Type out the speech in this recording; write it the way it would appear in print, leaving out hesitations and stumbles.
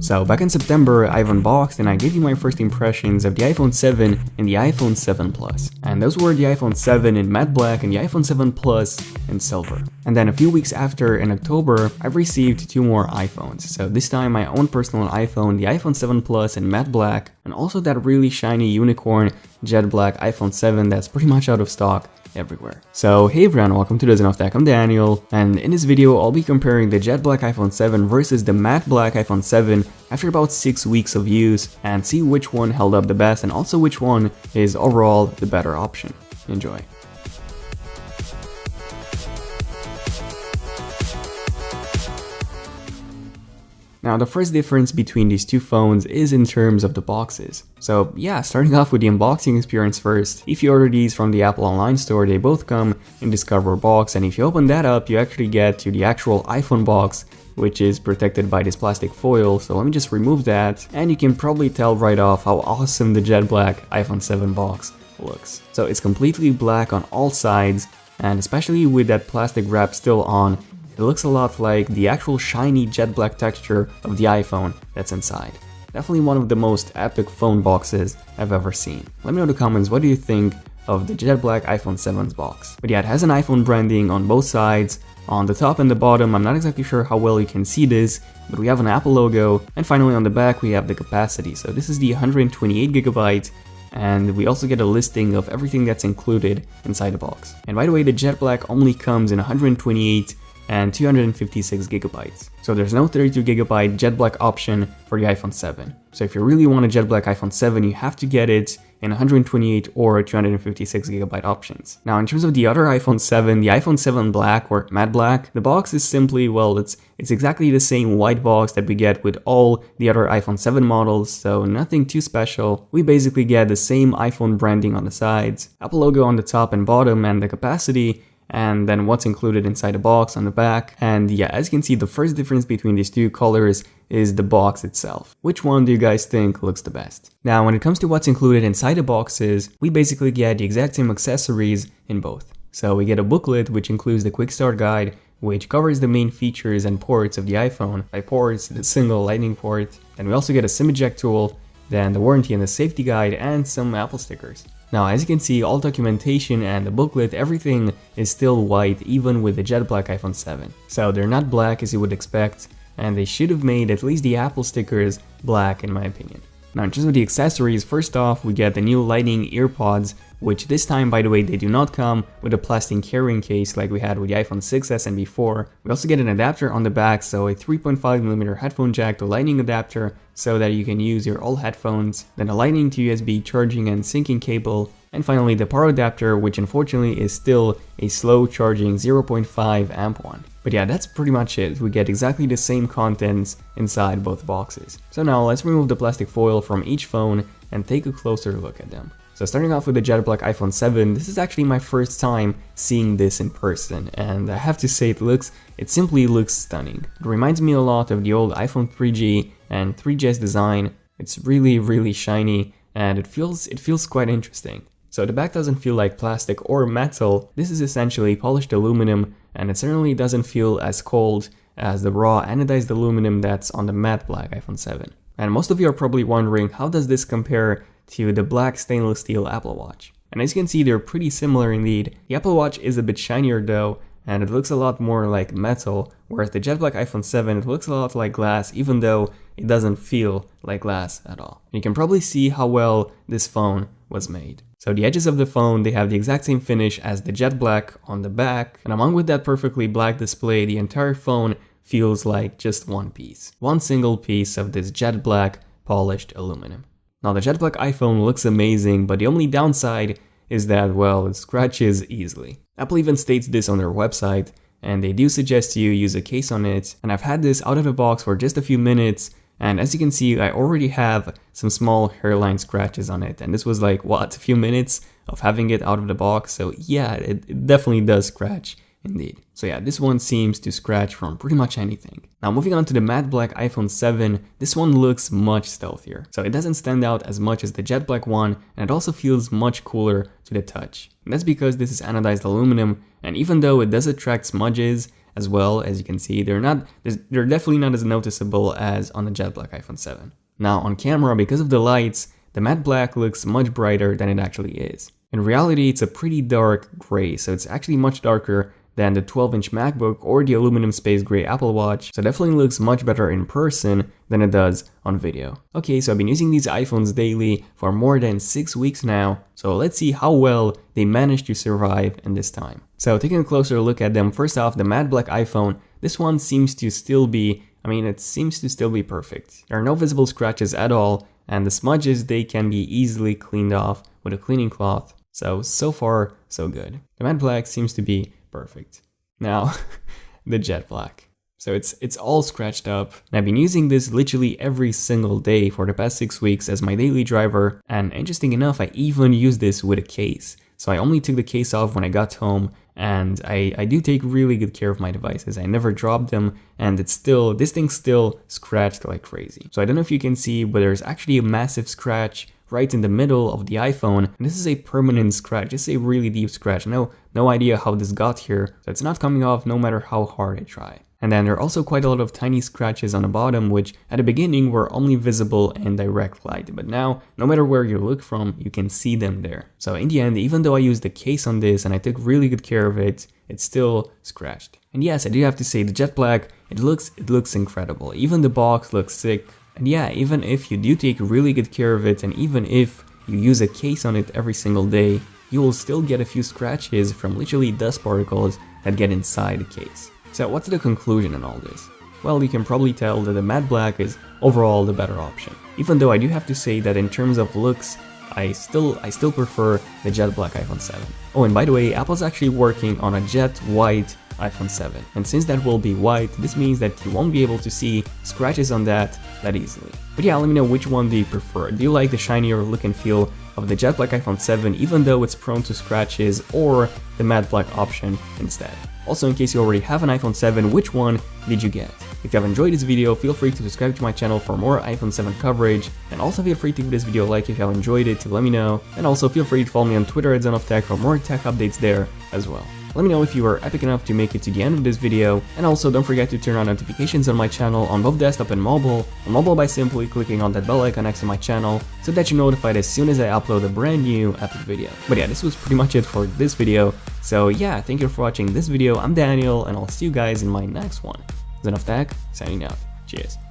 So back in September, I've unboxed and I gave you my first impressions of the iPhone 7 and the iPhone 7 Plus. And those were the iPhone 7 in matte black and the iPhone 7 Plus in silver. And then a few weeks after, in October, I've received two more iPhones. So this time my own personal iPhone, the iPhone 7 Plus in matte black, and also that really shiny unicorn jet black iPhone 7 that's pretty much out of stock everywhere. So hey everyone, welcome to the Zen of Tech. I'm Daniel, and in this video I'll be comparing the jet black iPhone 7 versus the matte black iPhone 7 after about 6 weeks of use and see which one held up the best and also which one is overall the better option. Enjoy. Now the first difference between these two phones is in terms of the boxes. So yeah, starting off with the unboxing experience first, if you order these from the Apple online store, they both come in this cardboard box, and if you open that up, you actually get to the actual iPhone box, which is protected by this plastic foil. So let me just remove that, and you can probably tell right off how awesome the jet black iPhone 7 box looks. So it's completely black on all sides, and especially with that plastic wrap still on, it looks a lot like the actual shiny jet black texture of the iPhone that's inside. Definitely one of the most epic phone boxes I've ever seen. Let me know in the comments, what do you think of the jet black iPhone 7's box? But yeah, it has an iPhone branding on both sides. On the top and the bottom, I'm not exactly sure how well you can see this, but we have an Apple logo. And finally on the back we have the capacity. So this is the 128GB, and we also get a listing of everything that's included inside the box. And by the way, the jet black only comes in 128 and 256 gigabytes. So there's no 32GB jet black option for the iPhone 7. So if you really want a jet black iPhone 7, you have to get it in 128 or 256GB options. Now in terms of the other iPhone 7, the iPhone 7 Black or matte black, the box is simply, well, it's exactly the same white box that we get with all the other iPhone 7 models, so nothing too special. We basically get the same iPhone branding on the sides, Apple logo on the top and bottom, and the capacity, and then what's included inside the box on the back. And yeah, as you can see, the first difference between these two colors is the box itself. Which one do you guys think looks the best? Now when it comes to what's included inside the boxes, we basically get the exact same accessories in both. So we get a booklet which includes the quick start guide, which covers the main features and ports of the iPhone. By ports, the single lightning port. Then we also get a SIM eject tool, then the warranty and the safety guide, and some Apple stickers. Now as you can see, all documentation and the booklet, everything is still white even with the jet black iPhone 7. So they're not black as you would expect, and they should have made at least the Apple stickers black in my opinion. Now in terms of the accessories, first off we get the new Lightning earpods, which this time, by the way, they do not come with a plastic carrying case like we had with the iPhone 6s and before. We also get an adapter on the back, so a 3.5mm headphone jack to Lightning adapter so that you can use your old headphones, then a Lightning to USB charging and syncing cable, and finally the power adapter, which unfortunately is still a slow charging 0.5 amp one. But yeah, that's pretty much it. We get exactly the same contents inside both boxes. So now let's remove the plastic foil from each phone and take a closer look at them. So starting off with the jet black iPhone 7, this is actually my first time seeing this in person, and I have to say it simply looks stunning. It reminds me a lot of the old iPhone 3G and 3GS design. It's really shiny, and it feels quite interesting. So the back doesn't feel like plastic or metal. This is essentially polished aluminum, and it certainly doesn't feel as cold as the raw anodized aluminum that's on the matte black iPhone 7. And most of you are probably wondering, how does this compare to the black stainless steel Apple Watch? And as you can see, they're pretty similar indeed. The Apple Watch is a bit shinier though, and it looks a lot more like metal, whereas the jet black iPhone 7, it looks a lot like glass, even though it doesn't feel like glass at all. And you can probably see how well this phone was made. So the edges of the phone, they have the exact same finish as the jet black on the back, and along with that perfectly black display, the entire phone feels like just one piece. One single piece of this jet black polished aluminum. Now the jet black iPhone looks amazing, but the only downside is that, well, it scratches easily. Apple even states this on their website, and they do suggest you use a case on it, and I've had this out of the box for just a few minutes, and as you can see, I already have some small hairline scratches on it, and this was like, what, a few minutes of having it out of the box, so yeah, it definitely does scratch. Indeed. So yeah, this one seems to scratch from pretty much anything. Now moving on to the matte black iPhone 7, this one looks much stealthier. So it doesn't stand out as much as the jet black one, and it also feels much cooler to the touch. And that's because this is anodized aluminum, and even though it does attract smudges as well. As you can see, they're definitely not as noticeable as on the jet black iPhone 7. Now on camera, because of the lights, the matte black looks much brighter than it actually is. In reality, it's a pretty dark gray, so it's actually much darker than the 12-inch MacBook or the aluminum space gray Apple Watch, so it definitely looks much better in person than it does on video. Okay, so I've been using these iPhones daily for more than 6 weeks now, so let's see how well they managed to survive in this time. So taking a closer look at them, first off, the matte black iPhone, this one seems to still be, it seems to still be perfect. There are no visible scratches at all, and the smudges, they can be easily cleaned off with a cleaning cloth. So far, so good. The matte black seems to be perfect. Now, the jet black. So it's all scratched up, and I've been using this literally every single day for the past 6 weeks as my daily driver, and interesting enough, I even use this with a case. So I only took the case off when I got home, and I do take really good care of my devices. I never dropped them, and this thing's still scratched like crazy. So I don't know if you can see, but there's actually a massive scratch right in the middle of the iPhone, and this is a permanent scratch. It's a really deep scratch. No idea how this got here, so it's not coming off no matter how hard I try. And then there are also quite a lot of tiny scratches on the bottom, which at the beginning were only visible in direct light, but now, no matter where you look from, you can see them there. So in the end, even though I used the case on this and I took really good care of it, it's still scratched. And yes, I do have to say, the jet black, it looks incredible. Even the box looks sick. And yeah, even if you do take really good care of it, and even if you use a case on it every single day, you will still get a few scratches from literally dust particles that get inside the case. So what's the conclusion in all this? Well, you can probably tell that the matte black is overall the better option. Even though I do have to say that in terms of looks, I still prefer the jet black iPhone 7. Oh, and by the way, Apple's actually working on a jet white iPhone 7. And since that will be white, this means that you won't be able to see scratches on that easily. But yeah, let me know, which one do you prefer? Do you like the shinier look and feel of the jet black iPhone 7 even though it's prone to scratches, or the matte black option instead? Also, in case you already have an iPhone 7, which one did you get? If you have enjoyed this video, feel free to subscribe to my channel for more iPhone 7 coverage, and also feel free to give this video a like if you have enjoyed it to let me know, and also feel free to follow me on Twitter at ZenofTech for more tech updates there as well. Let me know if you were epic enough to make it to the end of this video, and also don't forget to turn on notifications on my channel on both desktop and mobile. On mobile by simply clicking on that bell icon next to my channel so that you're notified as soon as I upload a brand new epic video. But yeah, this was pretty much it for this video. So yeah, thank you for watching this video. I'm Daniel, and I'll see you guys in my next one. ZenofTech, signing out. Cheers.